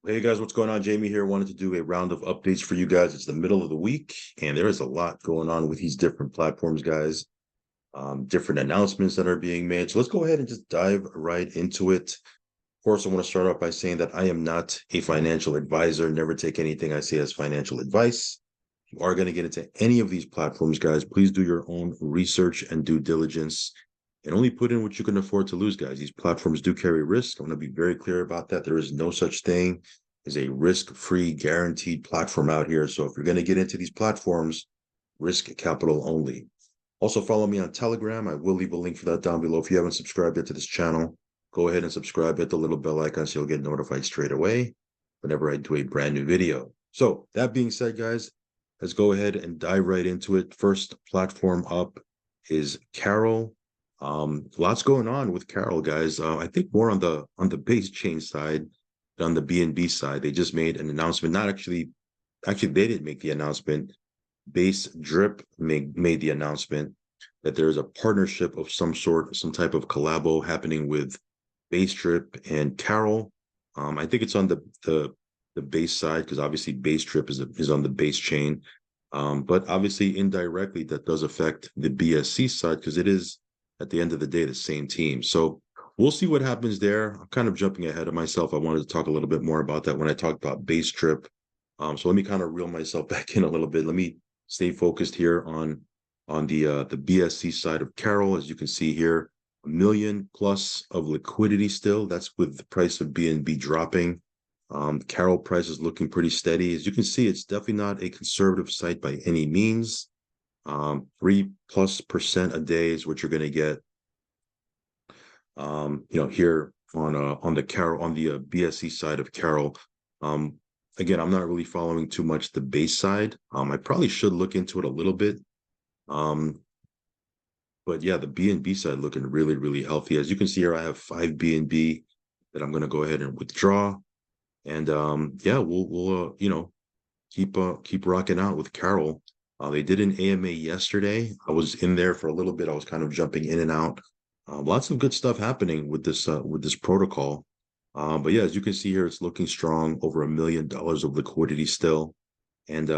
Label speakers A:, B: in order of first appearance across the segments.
A: Hey guys, what's going on? Jamie here. Wanted to do a round of updates for you guys. It's the middle of the week, and there is a lot going on with these different platforms, guys. Different announcements that are being made. So let's go ahead and just dive right into it. Of course, I want to start off by saying that I am not a financial advisor. Never take anything I say as financial advice. If you are going to get into any of these platforms, guys, please do your own research and due diligence and only put in what you can afford to lose, guys. These platforms do carry risk. I'm going to be very clear about that. There is no such thing as a risk-free guaranteed platform out here. So if you're going to get into these platforms, risk capital only. Also, follow me on Telegram. I will leave a link for that down below. If you haven't subscribed yet to this channel, go ahead and subscribe. Hit the little bell icon so you'll get notified straight away whenever I do a brand new video. So that being said, guys, let's go ahead and dive right into it. First platform up is Carol. Lots going on with Carol, guys. I think more on the base chain side than on the BNB side. They just made an announcement. Not actually, they didn't make the announcement. bDrip made the announcement that there's a partnership of some sort, some type of collabo happening with bDrip and Carol. I think it's on the base side because obviously bDrip is on the base chain. But obviously indirectly that does affect the BSC side because it is at the end of the day the same team. So we'll see what happens there. I'm kind of jumping ahead of myself. I wanted to talk a little bit more about that when I talked about bDrip. So let me kind of reel myself back in a little bit. Let me stay focused here on the BSC side of Carol. As you can see here, 1 million plus of liquidity still. That's with the price of BNB dropping. Carol price is looking pretty steady. As you can see, it's definitely not a conservative site by any means. 3+% a day is what you're going to get. Here on the Carol on the BSC side of Carol. Again, I'm not really following too much the base side. I probably should look into it a little bit. But yeah, the BNB side looking really, really healthy. As you can see here, I have 5 BNB that I'm going to go ahead and withdraw. And yeah, we'll keep rocking out with Carol. They did an AMA yesterday. I was in there for a little bit. I was kind of jumping in and out. Lots of good stuff happening with this protocol. But yeah, as you can see here, it's looking strong. Over $1 million of liquidity still. And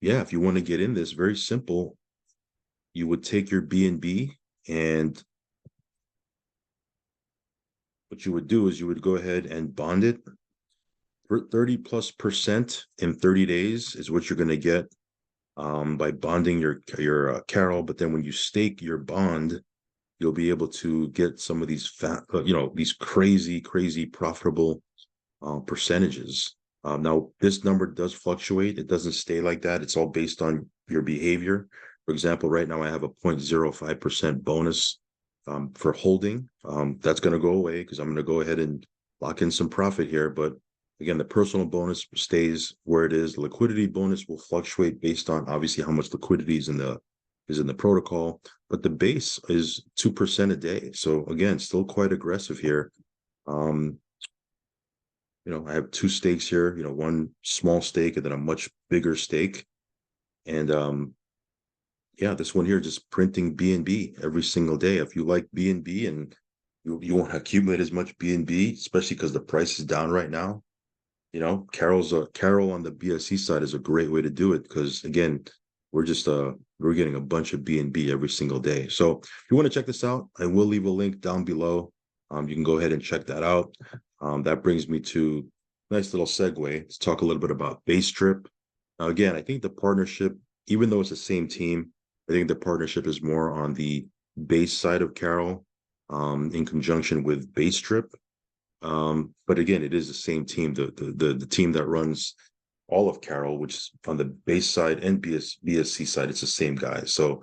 A: yeah, if you want to get in this, very simple. You would take your BNB, and what you would do is you would go ahead and bond it. 30+% in 30 days is what you're going to get by bonding your Carol. But then when you stake your bond, you'll be able to get some of these these crazy profitable percentages. Now this number does fluctuate. It doesn't stay like that. It's all based on your behavior. For example, right now I have a 0.05% bonus for holding. That's going to go away because I'm going to go ahead and lock in some profit here. But again, the personal bonus stays where it is. The liquidity bonus will fluctuate based on obviously how much liquidity is in the protocol, but the base is 2% a day. So again, still quite aggressive here. I have 2 stakes here, one small stake and then a much bigger stake. And yeah, this one here just printing BNB every single day. If you like BNB and you want to accumulate as much BNB, especially because the price is down right now, Carol on the BSC side is a great way to do it because again, we're getting a bunch of BNB every single day. So if you want to check this out, I will leave a link down below. You can go ahead and check that out. That brings me to a nice little segue. Let's talk a little bit about bDrip. Now, again, I think the partnership, even though it's the same team, I think the partnership is more on the base side of Carol in conjunction with bDrip. But again, it is the same team, the team that runs all of Carol, which is on the base side and BSC side, it's the same guy. So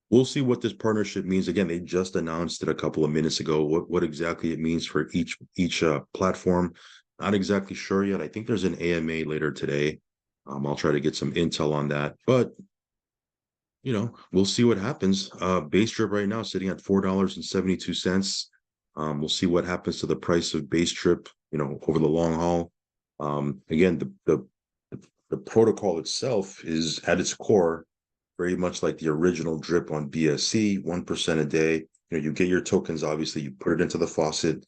A: we'll see what this partnership means. Again, they just announced it a couple of minutes ago. What exactly it means for each platform, not exactly sure yet. I think there's an AMA later today. I'll try to get some intel on that, but we'll see what happens. bDrip right now sitting at $4.72. We'll see what happens to the price of bDrip, over the long haul. Again, the protocol itself is at its core very much like the original drip on BSC, 1% a day. You get your tokens, obviously, you put it into the faucet,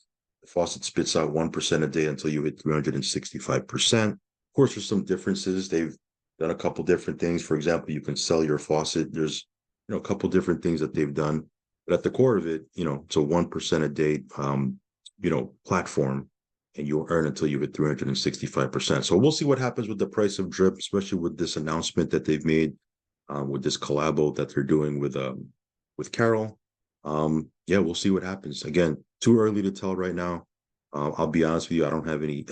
A: Faucet spits out 1% a day until you hit 365%. Of course, there's some differences. They've done a couple different things. For example, you can sell your faucet. There's a couple different things that they've done. But at the core of it, it's a 1% a day platform, and you'll earn until you hit 365%. So we'll see what happens with the price of drip, especially with this announcement that they've made, with this collabo that they're doing with Carol. Yeah, we'll see what happens. Again, too early to tell right now. I'll be honest with you, I don't have any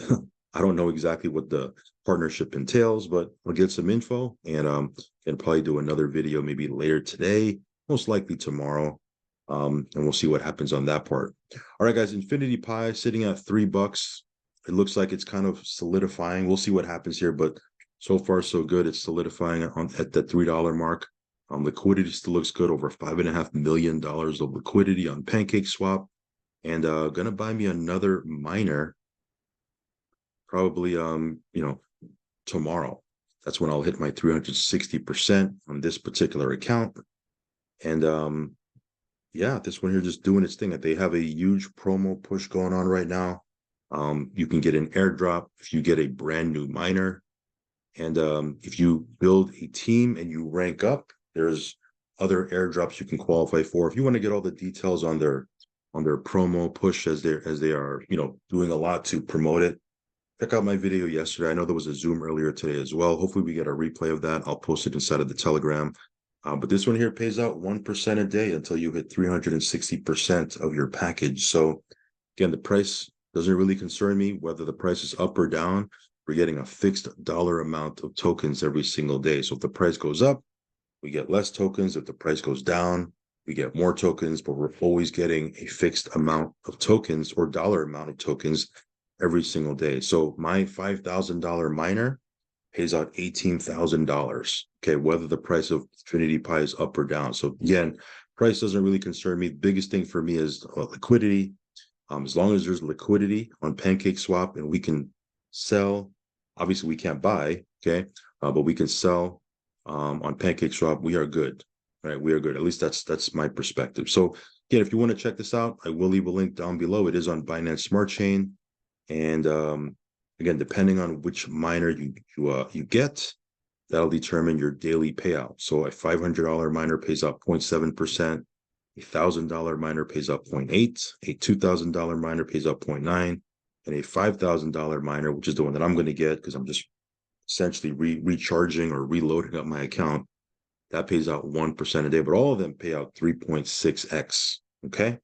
A: I don't know exactly what the partnership entails, but I'll get some info and probably do another video maybe later today, most likely tomorrow. And we'll see what happens on that part. All right, guys, Infinity Pi sitting at $3. It looks like it's kind of solidifying. We'll see what happens here, but so far so good. It's solidifying at that $3 mark. Liquidity still looks good, over $5.5 million of liquidity on PancakeSwap, and gonna buy me another miner probably tomorrow. That's when I'll hit my 360% on this particular account. And yeah, this one here just doing its thing. They have a huge promo push going on right now. You can get an airdrop if you get a brand new miner, and if you build a team and you rank up, there's other airdrops you can qualify for. If you want to get all the details on their promo push, as they are doing a lot to promote it, check out my video yesterday. I know there was a Zoom earlier today as well. Hopefully we get a replay of that. I'll post it inside of the Telegram. But this one here pays out 1% a day until you hit 360% of your package. So again, the price doesn't really concern me whether the price is up or down. We're getting a fixed dollar amount of tokens every single day. So if the price goes up, we get less tokens. If the price goes down, we get more tokens, but we're always getting a fixed amount of tokens or dollar amount of tokens every single day. So my $5,000 miner pays out $18,000. Okay, whether the price of Infinity Pi is up or down. So again, price doesn't really concern me. The biggest thing for me is liquidity. As long as there's liquidity on PancakeSwap and we can sell, obviously we can't buy, okay, but we can sell on PancakeSwap, we are good, right? We are good. At least that's my perspective. So again, if you want to check this out, I will leave a link down below. It is on Binance Smart Chain, and again, depending on which miner you get, that'll determine your daily payout. So a $500 miner pays out 0.7%, a $1,000 miner pays out 0.8%, a $2,000 miner pays out 0.9%, and a $5,000 miner, which is the one that I'm going to get because I'm just essentially recharging or reloading up my account, that pays out 1% a day, but all of them pay out 3.6x. Okay.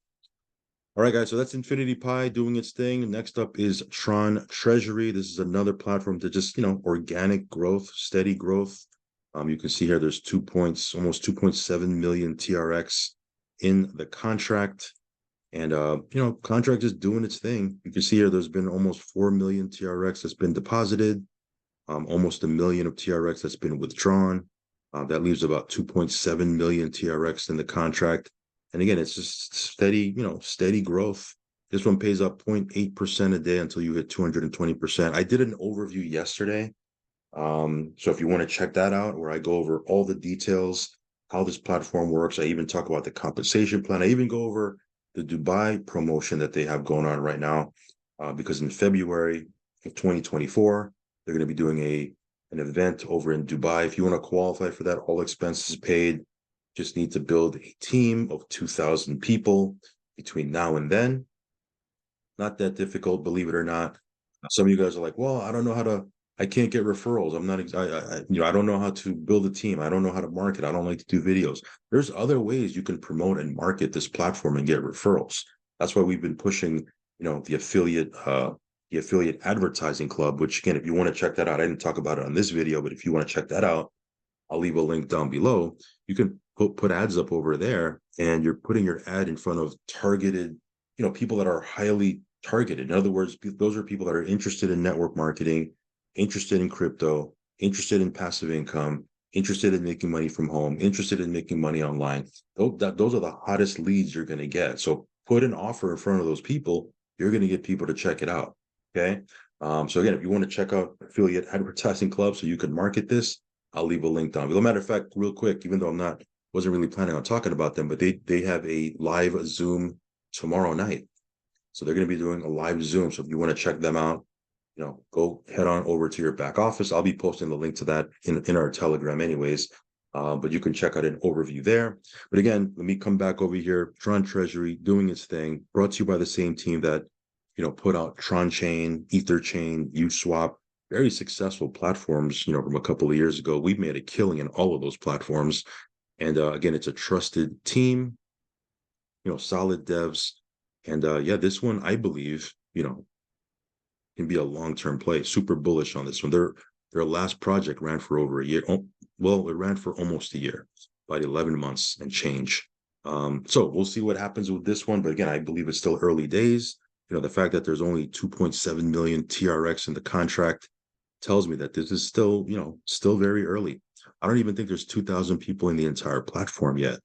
A: All right, guys. So that's Infinity Pi doing its thing. Next up is Tron Treasury. This is another platform to just, organic growth, steady growth. You can see here there's almost 2.7 million TRX in the contract. And, contract is doing its thing. You can see here there's been almost 4 million TRX that's been deposited. Almost 1 million of TRX that's been withdrawn. That leaves about 2.7 million TRX in the contract. And again, it's just steady growth. This one pays up 0.8% a day until you hit 220%. I did an overview yesterday. So if you want to check that out, where I go over all the details, how this platform works, I even talk about the compensation plan. I even go over the Dubai promotion that they have going on right now, because in February of 2024, they're going to be doing an event over in Dubai. If you want to qualify for that, all expenses paid. Just need to build a team of 2,000 people between now and then. Not that difficult, believe it or not. Some of you guys are like, well, I can't get referrals. I don't know how to build a team. I don't know how to market. I don't like to do videos. There's other ways you can promote and market this platform and get referrals. That's why we've been pushing, the affiliate advertising club, which again, if you want to check that out, I didn't talk about it on this video, but if you want to check that out, I'll leave a link down below. You can put ads up over there, and you're putting your ad in front of targeted, people that are highly targeted. In other words, those are people that are interested in network marketing, interested in crypto, interested in passive income, interested in making money from home, interested in making money online. Those are the hottest leads you're going to get. So put an offer in front of those people. You're going to get people to check it out. Okay. So again, if you want to check out affiliate advertising club so you can market this, I'll leave a link down below. Matter of fact, real quick, even though wasn't really planning on talking about them, but they have a live Zoom tomorrow night. So they're going to be doing a live Zoom. So if you want to check them out, go head on over to your back office. I'll be posting the link to that in our Telegram anyways. But you can check out an overview there. But again, let me come back over here. Tron Treasury doing its thing, brought to you by the same team that, put out Tron Chain, Ether Chain, Uswap, very successful platforms, from a couple of years ago. We've made a killing in all of those platforms. And again, it's a trusted team, solid devs. And yeah, this one, I believe, can be a long-term play. Super bullish on this one. Their last project ran for over a year. Well, it ran for almost a year, about 11 months and change. So we'll see what happens with this one. But again, I believe it's still early days. The fact that there's only 2.7 million TRX in the contract tells me that this is still, still very early. I don't even think there's 2,000 people in the entire platform yet.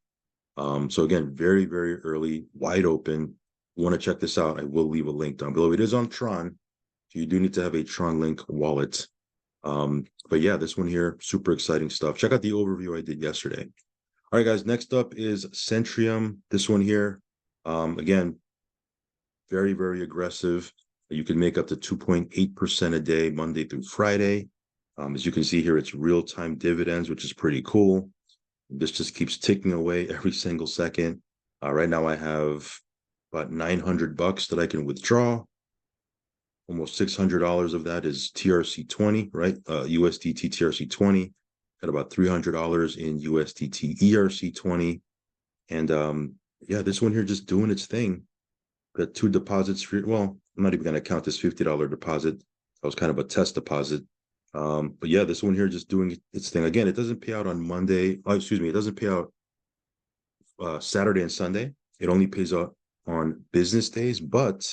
A: So again, very, very early, wide open. You want to check this out, I will leave a link down below. It is on Tron. You do need to have a Tron Link wallet. But yeah, this one here, super exciting stuff. Check out the overview I did yesterday. All right, guys, next up is Centrium. This one here, again, very, very aggressive. You can make up to 2.8% a day, Monday through Friday. As you can see here, it's real-time dividends, which is pretty cool. This just keeps ticking away every single second. Right now I have about $900 that I can withdraw. Almost $600 of that is TRC20, right? USDT TRC20. Got about $300 in USDT ERC20. And yeah, this one here just doing its thing. Got 2 deposits for, well, I'm not even going to count this $50 deposit. That was kind of a test deposit. But yeah, this one here just doing its thing. Again, it doesn't pay out on Monday. Oh, excuse me. It doesn't pay out Saturday and Sunday. It only pays out on business days, but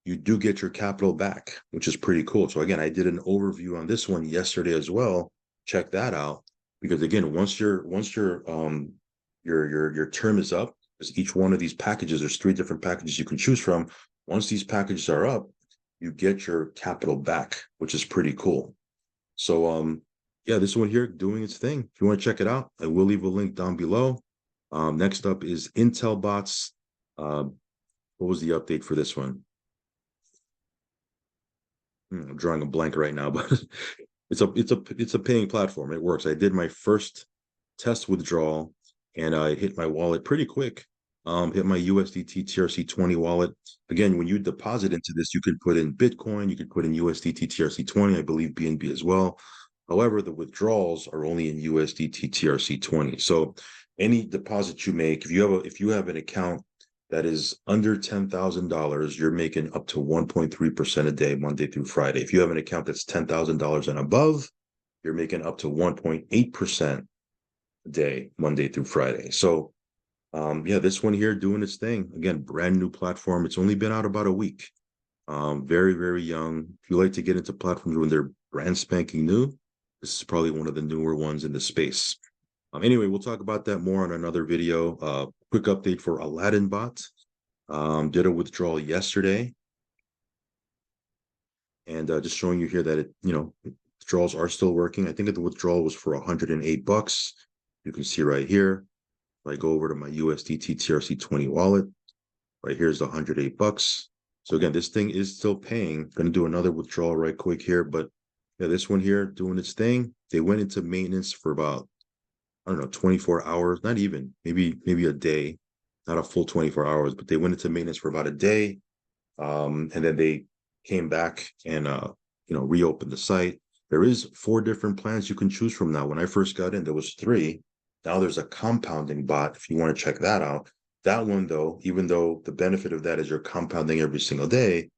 A: you do get your capital back, which is pretty cool. So again, I did an overview on this one yesterday as well. Check that out, because again, once your term is up, because each one of these packages, there's 3 different packages you can choose from. Once these packages are up, you get your capital back, which is pretty cool. So yeah, this one here doing its thing. If you want to check it out, I will leave a link down below. Next up is Intel Bots. What was the update for this one? I'm drawing a blank right now, but it's a paying platform. It works. I did my first test withdrawal and I hit my wallet pretty quick. Hit my USDT TRC20 wallet. Again, when you deposit into this, you can put in Bitcoin, you can put in USDT TRC20, I believe BNB as well. However, the withdrawals are only in USDT TRC20. So any deposit you make, if you have an account that is under $10,000, you're making up to 1.3% a day, Monday through Friday. If you have an account that's $10,000 and above, you're making up to 1.8% a day, Monday through Friday. So yeah, this one here doing its thing. Again, brand new platform. It's only been out about a week. Very, very young. If you like to get into platforms when they're brand spanking new, this is probably one of the newer ones in the space. Anyway, we'll talk about that more on another video. Quick update for Aladdin Bot. Did a withdrawal yesterday. And just showing you here that it, withdrawals are still working. I think that the withdrawal was for $108. You can see right here. If I go over to my USDT TRC20 wallet, right here's the $108. So again, this thing is still paying. Going to do another withdrawal right quick here, but yeah, this one here doing its thing. They went into maintenance for about, I don't know, 24 hours, not even, maybe a day, not a full 24 hours, but they went into maintenance for about a day. And then they came back and, reopened the site. There is 4 different plans you can choose from now. When I first got in, there was 3. Now there's a compounding bot if you want to check that out. That one, though, even though the benefit of that is you're compounding every single day,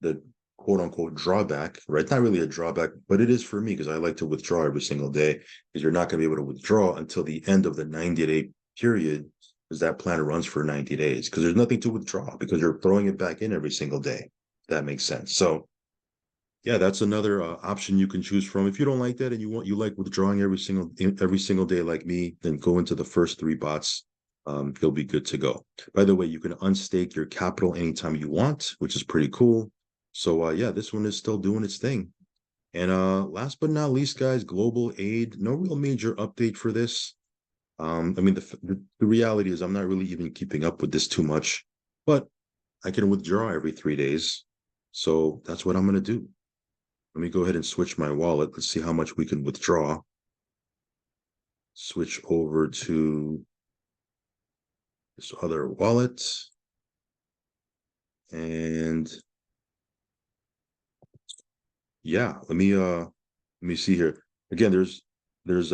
A: the quote unquote drawback, right? Not really a drawback, but it is for me because I like to withdraw every single day, because you're not going to be able to withdraw until the end of the 90-day period, because that plan runs for 90 days, because there's nothing to withdraw because you're throwing it back in every single day. That makes sense. So yeah, that's another option you can choose from. If you don't like that and you like withdrawing every single day like me, then go into the first 3 bots. You'll be good to go. By the way, you can unstake your capital anytime you want, which is pretty cool. So yeah, this one is still doing its thing. And last but not least, guys, global aid. No real major update for this. I mean, the reality is I'm not really even keeping up with this too much, but I can withdraw every 3 days. So that's what I'm going to do. Let me go ahead and switch my wallet. Let's see how much we can withdraw. Switch over to this other wallet. And yeah, let me see here. Again, there's there's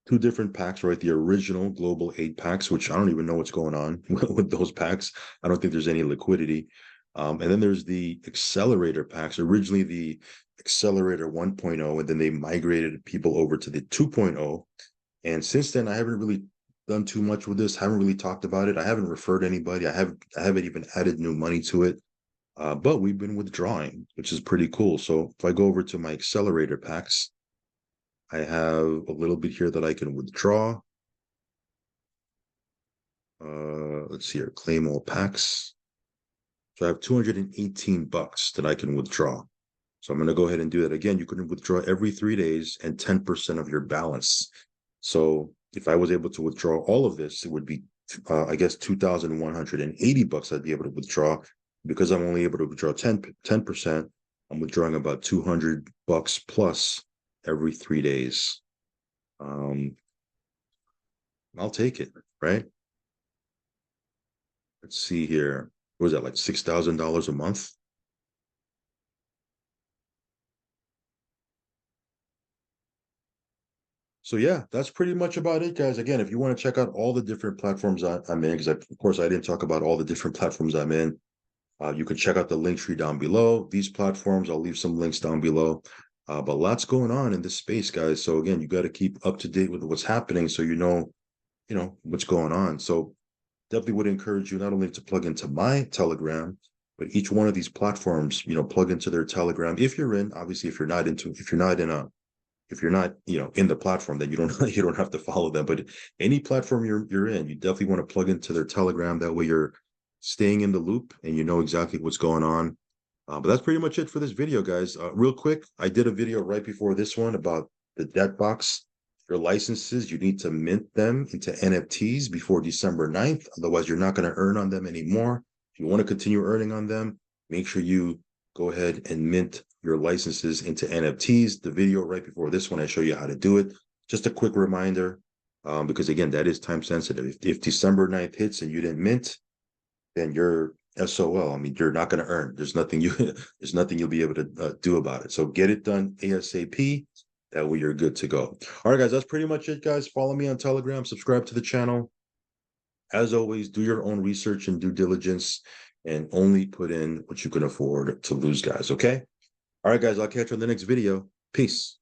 A: two different packs, right? The original global 8 packs, which I don't even know what's going on with those packs. I don't think there's any liquidity. And then there's the accelerator packs, originally the accelerator 1.0, and then they migrated people over to the 2.0. And since then, I haven't really done too much with this, haven't really talked about it. I haven't referred anybody. I haven't even added new money to it. But we've been withdrawing, which is pretty cool. So if I go over to my accelerator packs, I have a little bit here that I can withdraw. Let's see here, claim all packs. So I have $218 that I can withdraw. So I'm going to go ahead and do that. Again, you can withdraw every 3 days and 10% of your balance. So if I was able to withdraw all of this, it would be, I guess, $2,180 I'd be able to withdraw. Because I'm only able to withdraw 10%, I'm withdrawing about $200 plus every 3 days. I'll take it, right? Let's see here. What was that, like $6,000 a month? So yeah, that's pretty much about it, guys. Again, if you want to check out all the different platforms I'm in, because of course I didn't talk about all the different platforms I'm in, you can check out the link tree down below. These platforms, I'll leave some links down below. But lots going on in this space, guys. So again, you got to keep up to date with what's happening so you know what's going on. So definitely would encourage you not only to plug into my Telegram, but each one of these platforms, plug into their Telegram. If you're in, obviously, if you're not in the platform, then you don't have to follow them. But any platform you're in, you definitely want to plug into their Telegram. That way you're staying in the loop and you know exactly what's going on. But that's pretty much it for this video, guys. Real quick, I did a video right before this one about the debt box. Your licenses, you need to mint them into NFTs before December 9th. Otherwise, you're not going to earn on them anymore. If you want to continue earning on them, make sure you go ahead and mint your licenses into NFTs. The video right before this one, I show you how to do it. Just a quick reminder, because again, that is time sensitive. If December 9th hits and you didn't mint, then you're SOL. I mean, you're not going to earn. There's nothing you'll be able to do about it. So get it done ASAP. That way you're good to go. All right, guys, that's pretty much it, guys. Follow me on Telegram, subscribe to the channel. As always, do your own research and due diligence and only put in what you can afford to lose, guys. Okay. All right, guys, I'll catch you on the next video. Peace.